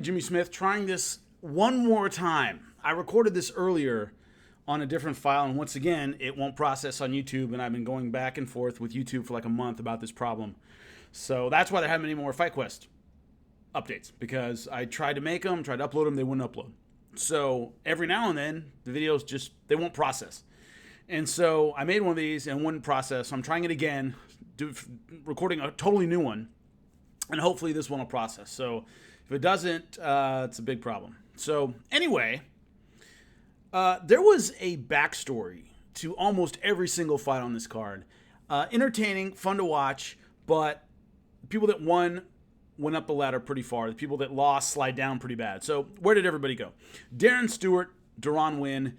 Jimmy Smith trying this one more time. I recorded this earlier on a different file, and once again, it won't process on YouTube, and I've been going back and forth with YouTube for like a month about this problem. So that's why there haven't been any more FightQuest updates, because I tried to make them, tried to upload them, they wouldn't upload. So every now and then, the videos just, they won't process. And so I made one of these and it wouldn't process, so I'm trying it again, recording a totally new one, and hopefully this one will process. So if it doesn't, it's a big problem. So anyway, there was a backstory to almost every single fight on this card. Entertaining, fun to watch, but people that won went up the ladder pretty far. The people that lost slide down pretty bad. So where did everybody go? Darren Stewart, Deron Wynn.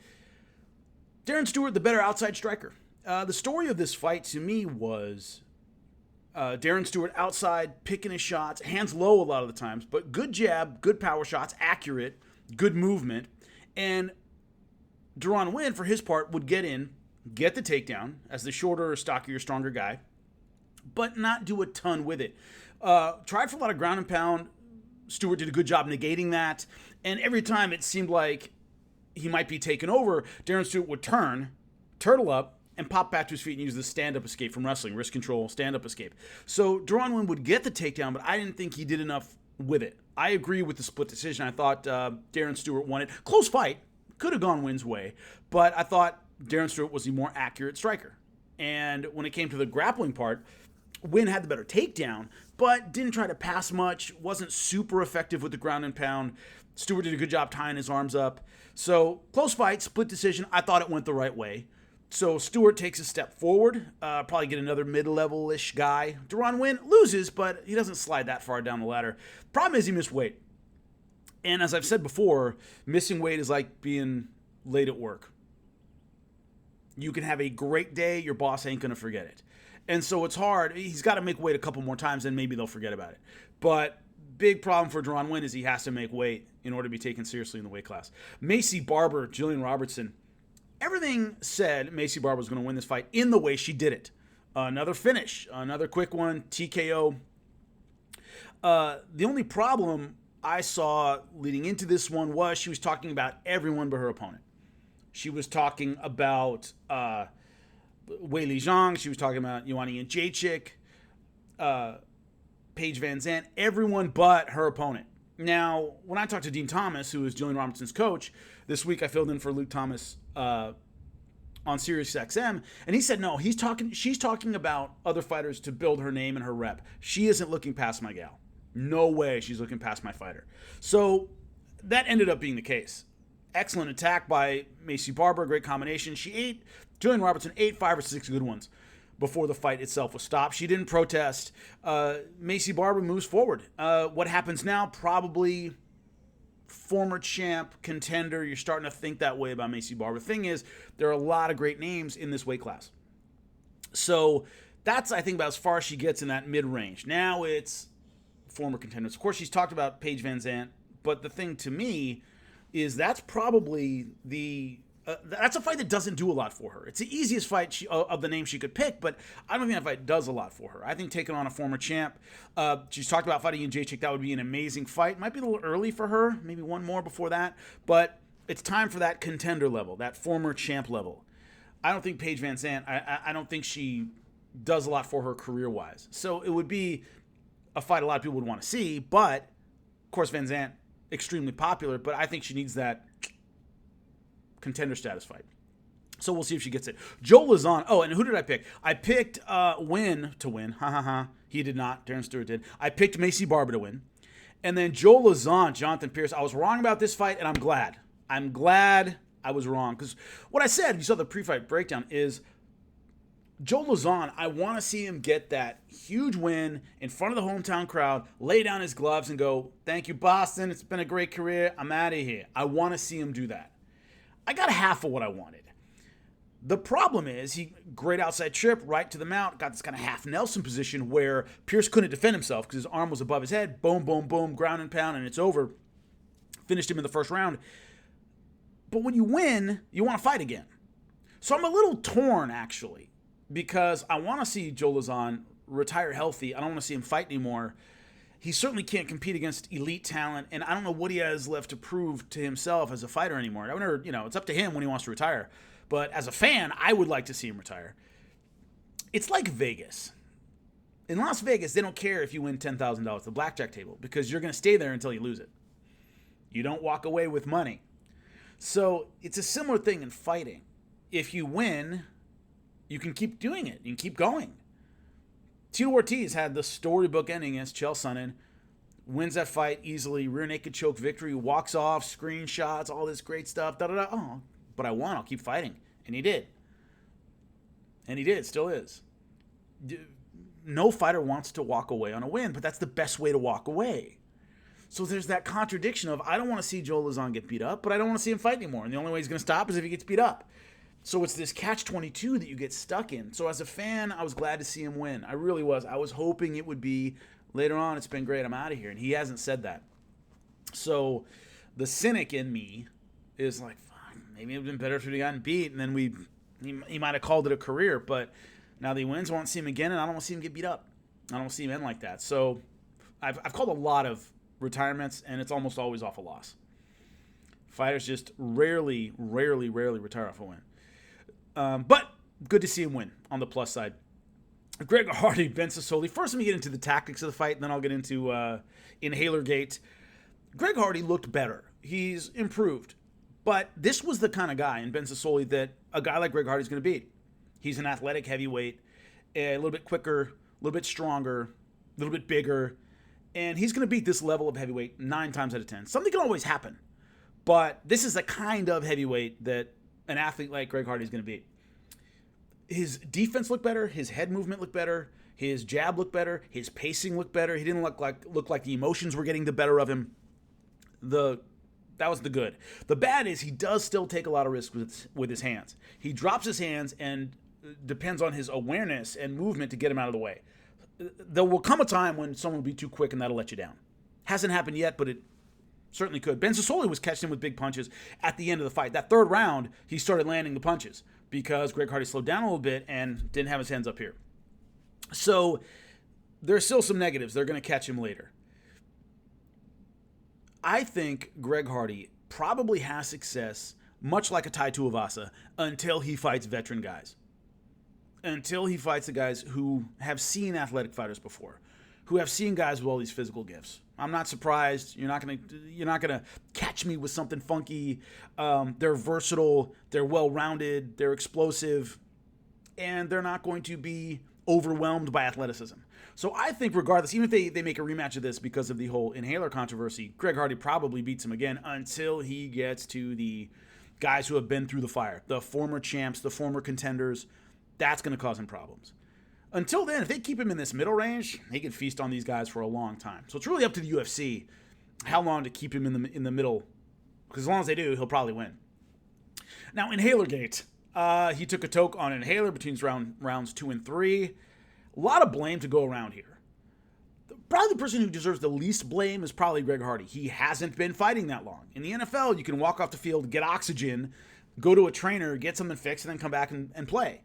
Darren Stewart, the better outside striker. The story of this fight to me was Darren Stewart outside, picking his shots, hands low a lot of the times, but good jab, good power shots, accurate, good movement. And Deron Wynn, for his part, would get in, get the takedown as the shorter, stockier, stronger guy, but not do a ton with it. Tried for a lot of ground and pound. Stewart did a good job negating that. And every time it seemed like he might be taken over, Darren Stewart would turtle up, and pop back to his feet and use the stand-up escape from wrestling, wrist control, stand-up escape. So Deron Wynn would get the takedown, but I didn't think he did enough with it. I agree with the split decision. I thought Darren Stewart won it. Close fight. Could have gone Wynn's way, but I thought Darren Stewart was the more accurate striker. And when it came to the grappling part, Wynn had the better takedown, but didn't try to pass much, wasn't super effective with the ground and pound. Stewart did a good job tying his arms up. So close fight, split decision. I thought it went the right way. So Stewart takes a step forward, probably get another mid-level-ish guy. Deron Wynn loses, but he doesn't slide that far down the ladder. Problem is he missed weight. And as I've said before, missing weight is like being late at work. You can have a great day, your boss ain't going to forget it. And so it's hard. He's got to make weight a couple more times, and maybe they'll forget about it. But big problem for Deron Wynn is he has to make weight in order to be taken seriously in the weight class. Macy Barber, Jillian Robertson. Everything said Macy Barber was going to win this fight in the way she did it. Another finish, another quick one, TKO. The only problem I saw leading into this one was she was talking about everyone but her opponent. She was talking about Weili Zhang. She was talking about Joanna Jędrzejczyk, Paige Van Zandt, everyone but her opponent. Now, when I talked to Dean Thomas, who is Jillian Robertson's coach, this week I filled in for Luke Thomas on SiriusXM, and he said, no, she's talking about other fighters to build her name and her rep. She isn't looking past my gal. No way she's looking past my fighter. So that ended up being the case. Excellent attack by Macy Barber, great combination. Jillian Robertson ate 5 or 6 good ones before the fight itself was stopped. She didn't protest. Macy Barber moves forward. What happens now? Probably former champ, contender. You're starting to think that way about Macy Barber. The thing is, there are a lot of great names in this weight class. So that's, I think, about as far as she gets in that mid-range. Now it's former contenders. Of course, she's talked about Paige Van Zandt, but the thing to me is that's probably that's a fight that doesn't do a lot for her. It's the easiest fight of the name she could pick, but I don't think that fight does a lot for her. I think taking on a former champ, she's talked about fighting in Jędrzejczyk. That would be an amazing fight. Might be a little early for her, maybe one more before that, but it's time for that contender level, that former champ level. I don't think Paige Van Zandt, I don't think she does a lot for her career-wise. So it would be a fight a lot of people would want to see, but of course Van Zandt, extremely popular, but I think she needs that contender status fight. So we'll see if she gets it. Joe Lauzon. Oh, and who did I pick? I picked Wynn to win. Ha ha ha. He did not. Darren Stewart did. I picked Macy Barber to win. And then Joe Lauzon, Jonathan Pierce. I was wrong about this fight, and I'm glad. I'm glad I was wrong. Because what I said, you saw the pre-fight breakdown, is Joe Lauzon, I want to see him get that huge win in front of the hometown crowd, lay down his gloves and go, thank you, Boston. It's been a great career. I'm out of here. I want to see him do that. I got half of what I wanted. The problem is he great outside trip, right to the mount, got this kind of half Nelson position where Pierce couldn't defend himself because his arm was above his head. Boom, boom, boom, ground and pound, and it's over. Finished him in the first round. But when you win, you want to fight again. So I'm a little torn, actually, because I want to see Joe Lauzon retire healthy. I don't want to see him fight anymore. he certainly can't compete against elite talent, and I don't know what he has left to prove to himself as a fighter anymore. I wonder, it's up to him when he wants to retire. But as a fan, I would like to see him retire. It's like Vegas. In Las Vegas, they don't care if you win $10,000 at the blackjack table because you're going to stay there until you lose it. You don't walk away with money. So it's a similar thing in fighting. If you win, you can keep doing it. You can keep going. Tito Ortiz had the storybook ending against Chael Sonnen, wins that fight easily, rear naked choke victory, walks off, screenshots, all this great stuff, da-da-da. Oh, but I won. I'll keep fighting. And he did. And he did. Still is. No fighter wants to walk away on a win, but that's the best way to walk away. So there's that contradiction of, I don't want to see Joe Lauzon get beat up, but I don't want to see him fight anymore. And the only way he's going to stop is if he gets beat up. So it's this catch-22 that you get stuck in. So as a fan, I was glad to see him win. I really was. I was hoping it would be later on, it's been great, I'm out of here. And he hasn't said that. So the cynic in me is like, fuck, maybe it would have been better if he'd gotten beat. And then he might have called it a career. But now that he wins, I want to see him again, and I don't want to see him get beat up. I don't want to see him end like that. So I've called a lot of retirements, and it's almost always off a loss. Fighters just rarely retire off a win. But good to see him win on the plus side. Greg Hardy, Ben Sosoli. First, let me get into the tactics of the fight, and then I'll get into Inhaler Gate. Greg Hardy looked better. He's improved. But this was the kind of guy in Ben Sosoli that a guy like Greg Hardy's going to beat. He's an athletic heavyweight, a little bit quicker, a little bit stronger, a little bit bigger. And he's going to beat this level of heavyweight 9 times out of 10. Something can always happen. But this is the kind of heavyweight that an athlete like Greg Hardy is going to beat. His defense looked better. His head movement looked better. His jab looked better. His pacing looked better. He didn't look like the emotions were getting the better of him. That was the good. The bad is he does still take a lot of risks with his hands. He drops his hands and depends on his awareness and movement to get him out of the way. There will come a time when someone will be too quick and that'll let you down. Hasn't happened yet, but it certainly could. Ben Sosoli was catching him with big punches at the end of the fight. That third round, he started landing the punches because Greg Hardy slowed down a little bit and didn't have his hands up here. So there's still some negatives. They're going to catch him later. I think Greg Hardy probably has success, much like a Tai Tuivasa, until he fights veteran guys. Until he fights the guys who have seen athletic fighters before, who have seen guys with all these physical gifts. I'm not surprised. You're not gonna catch me with something funky. They're versatile. They're well-rounded. They're explosive, and they're not going to be overwhelmed by athleticism. So I think regardless, even if they make a rematch of this because of the whole Inhaler controversy, Greg Hardy probably beats him again until he gets to the guys who have been through the fire, the former champs, the former contenders. That's going to cause him problems. Until then, if they keep him in this middle range, he can feast on these guys for a long time. So it's really up to the UFC how long to keep him in the middle. Because as long as they do, he'll probably win. Now, Inhaler Gate. He took a toke on Inhaler between rounds 2 and 3. A lot of blame to go around here. Probably the person who deserves the least blame is probably Greg Hardy. He hasn't been fighting that long. In the NFL, you can walk off the field, get oxygen, go to a trainer, get something fixed, and then come back and play.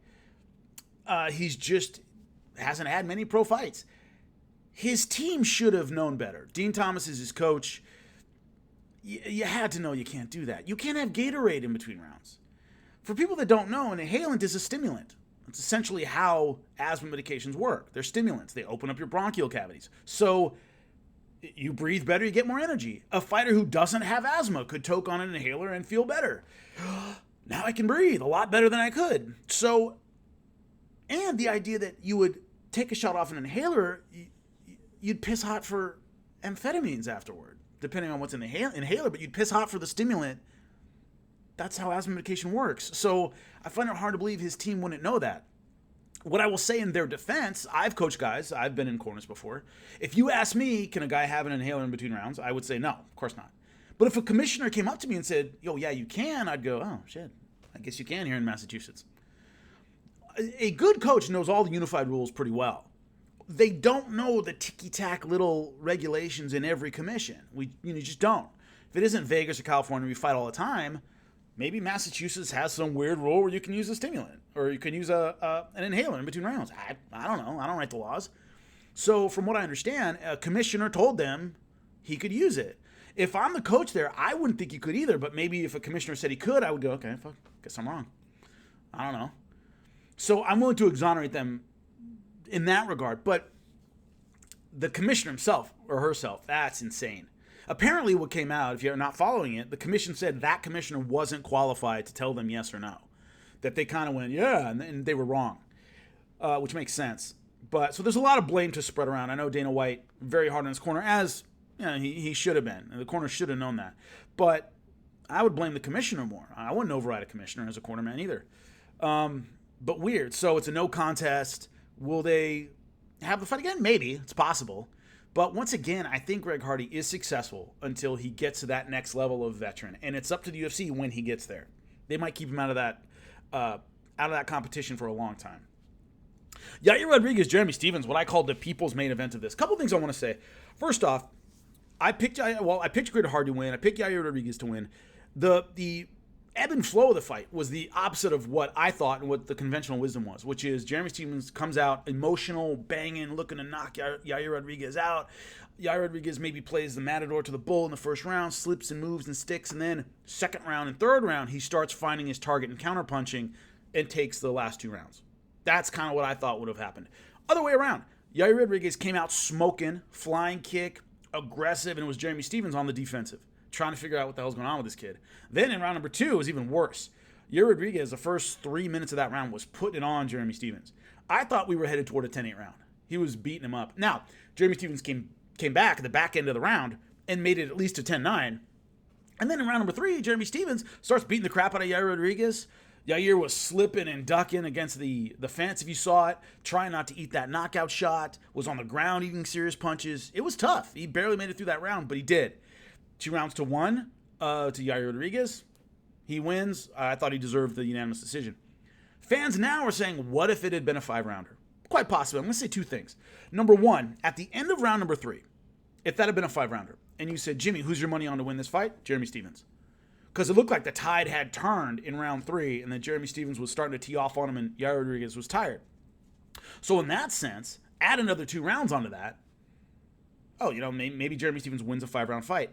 He's just hasn't had many pro fights. His team should have known better. Dean Thomas is his coach. You had to know you can't do that. You can't have Gatorade in between rounds. For people that don't know, an inhalant is a stimulant. It's essentially how asthma medications work. They're stimulants. They open up your bronchial cavities. So you breathe better, you get more energy. A fighter who doesn't have asthma could toke on an inhaler and feel better. Now I can breathe a lot better than I could. So, and the idea that you would take a shot off an inhaler, you'd piss hot for amphetamines afterward, depending on what's in the inhaler, but you'd piss hot for the stimulant. That's how asthma medication works. So I find it hard to believe his team wouldn't know that. What I will say in their defense, I've coached guys, I've been in corners before. If you ask me, can a guy have an inhaler in between rounds? I would say no, of course not. But if a commissioner came up to me and said, yo, yeah, you can, I'd go, oh, shit, I guess you can here in Massachusetts. A good coach knows all the unified rules pretty well. They don't know the ticky-tack little regulations in every commission. You just don't. If it isn't Vegas or California, we fight all the time. Maybe Massachusetts has some weird rule where you can use a stimulant or you can use an inhaler in between rounds. I don't know. I don't write the laws. So from what I understand, a commissioner told them he could use it. If I'm the coach there, I wouldn't think he could either, but maybe if a commissioner said he could, I would go, okay, fuck, guess I'm wrong. I don't know. So I'm willing to exonerate them in that regard, but the commissioner himself or herself, that's insane. Apparently what came out, if you're not following it, the commission said that commissioner wasn't qualified to tell them yes or no. That they kind of went, yeah, and they were wrong, which makes sense. But so there's a lot of blame to spread around. I know Dana White very hard on his corner, as he should have been. And the corner should have known that. But I would blame the commissioner more. I wouldn't override a commissioner as a cornerman either. But weird. So it's a no contest. Will they have the fight again? Maybe. It's possible. But once again, I think Greg Hardy is successful until he gets to that next level of veteran. And it's up to the UFC when he gets there. They might keep him out of that competition for a long time. Yair Rodriguez, Jeremy Stephens, what I call the people's main event of this. Couple things I want to say. First off, I picked Greg Hardy to win. I picked Yair Rodriguez to win. The ebb and flow of the fight was the opposite of what I thought and what the conventional wisdom was, which is Jeremy Stephens comes out emotional, banging, looking to knock Yair Rodriguez out. Yair Rodriguez maybe plays the matador to the bull in the first round, slips and moves and sticks, and then second round and third round, he starts finding his target and counterpunching and takes the last 2 rounds. That's kind of what I thought would have happened. Other way around, Yair Rodriguez came out smoking, flying kick, aggressive, and it was Jeremy Stephens on the defensive, trying to figure out what the hell's going on with this kid. Then in round number 2, it was even worse. Yair Rodriguez, the first 3 minutes of that round, was putting it on Jeremy Stephens. I thought we were headed toward a 10-8 round. He was beating him up. Now, Jeremy Stephens came back at the back end of the round and made it at least a 10-9. And then in round number 3, Jeremy Stephens starts beating the crap out of Yair Rodriguez. Yair was slipping and ducking against the fence, if you saw it, trying not to eat that knockout shot, was on the ground eating serious punches. It was tough. He barely made it through that round, but he did. 2 rounds to 1 to Yair Rodriguez. He wins. I thought he deserved the unanimous decision. Fans now are saying, what if it had been a 5-rounder? Quite possibly. I'm going to say 2 things. Number 1, at the end of round number 3, if that had been a 5-rounder, and you said, Jimmy, who's your money on to win this fight? Jeremy Stephens. Because it looked like the tide had turned in round 3, and then Jeremy Stephens was starting to tee off on him, and Yair Rodriguez was tired. So in that sense, add another 2 rounds onto that. Oh, maybe Jeremy Stephens wins a 5-round fight.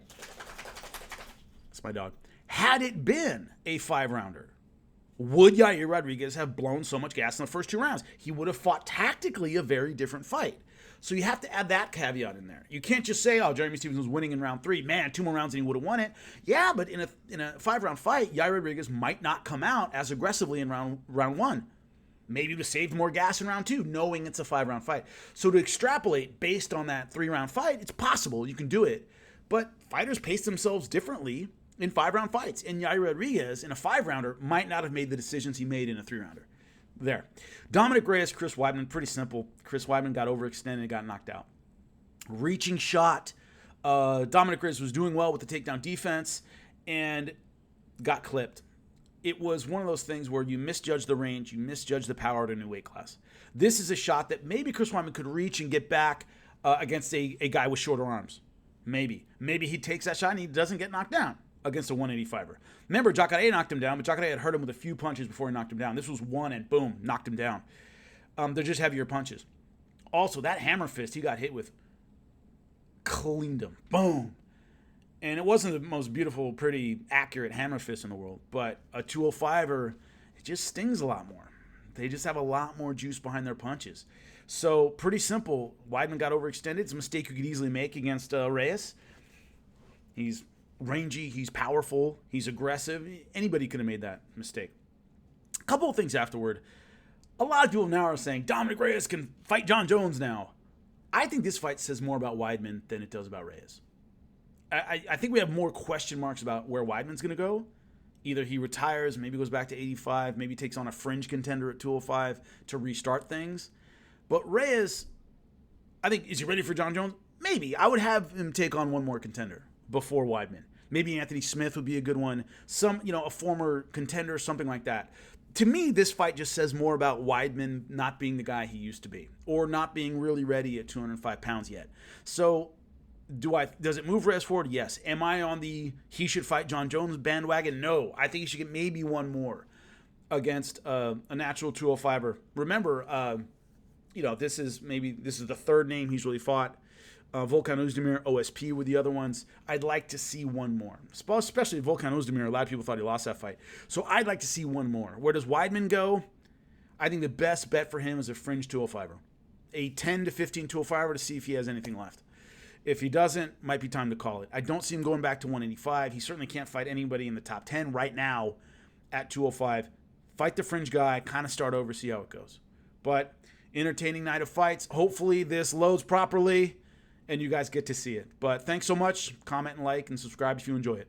That's my dog. Had it been a 5-rounder, would Yair Rodriguez have blown so much gas in the first 2 rounds? He would have fought tactically a very different fight. So you have to add that caveat in there. You can't just say, oh, Jeremy Stephens was winning in round 3. Man, 2 more rounds and he would have won it. Yeah, but in a 5-round fight, Yair Rodriguez might not come out as aggressively in round 1. Maybe he would have saved more gas in round 2, knowing it's a 5-round fight. So to extrapolate based on that 3-round fight, it's possible. You can do it. But fighters pace themselves differently in 5-round fights. And Yair Rodriguez, in a 5-rounder, might not have made the decisions he made in a 3-rounder. There. Dominic Reyes, Chris Weidman, pretty simple. Chris Weidman got overextended and got knocked out. Reaching shot. Dominic Reyes was doing well with the takedown defense and got clipped. It was one of those things where you misjudge the range, you misjudge the power at a new weight class. This is a shot that maybe Chris Weidman could reach and get back against a guy with shorter arms. Maybe. Maybe he takes that shot and he doesn't get knocked down against a 185er. Remember, Jacare knocked him down, but Jacare had hurt him with a few punches before he knocked him down. This was one and boom, knocked him down. They're just heavier punches. Also, that hammer fist he got hit with cleaned him. Boom. And it wasn't the most beautiful, pretty, accurate hammer fist in the world, but a 205er, it just stings a lot more. They just have a lot more juice behind their punches. So, pretty simple. Weidman got overextended. It's a mistake you could easily make against Reyes. He's rangy, he's powerful, he's aggressive. Anybody could have made that mistake. A couple of things afterward. A lot of people now are saying Dominic Reyes can fight John Jones now. I think this fight says more about Weidman than it does about Reyes. I think we have more question marks about where Weidman's going to go. Either he retires, maybe goes back to 85, maybe takes on a fringe contender at 205 to restart things. But Reyes, I think, is he ready for John Jones? Maybe. I would have him take on one more contender before Weidman. Maybe Anthony Smith would be a good one. A former contender, something like that. To me, this fight just says more about Weidman not being the guy he used to be, or not being really ready at 205 pounds yet. So, does it move Reyes forward? Yes. Am I on the he should fight John Jones bandwagon? No. I think he should get maybe one more against a natural 205er. Remember, this is the third name he's really fought. Volkan Ozdemir, OSP were the other ones. I'd like to see one more, especially Volkan Ozdemir. A lot of people thought he lost that fight, so I'd like to see one more. Where does Weidman go? I think the best bet for him is a fringe 205er, a 10 to 15 205er to see if he has anything left. If he doesn't, might be time to call it. I don't see him going back to 185. He certainly can't fight anybody in the top 10 right now at 205. Fight the fringe guy, kind of start over, see how it goes. But entertaining night of fights. Hopefully this loads properly and you guys get to see it. But thanks so much. Comment and like and subscribe if you enjoy it.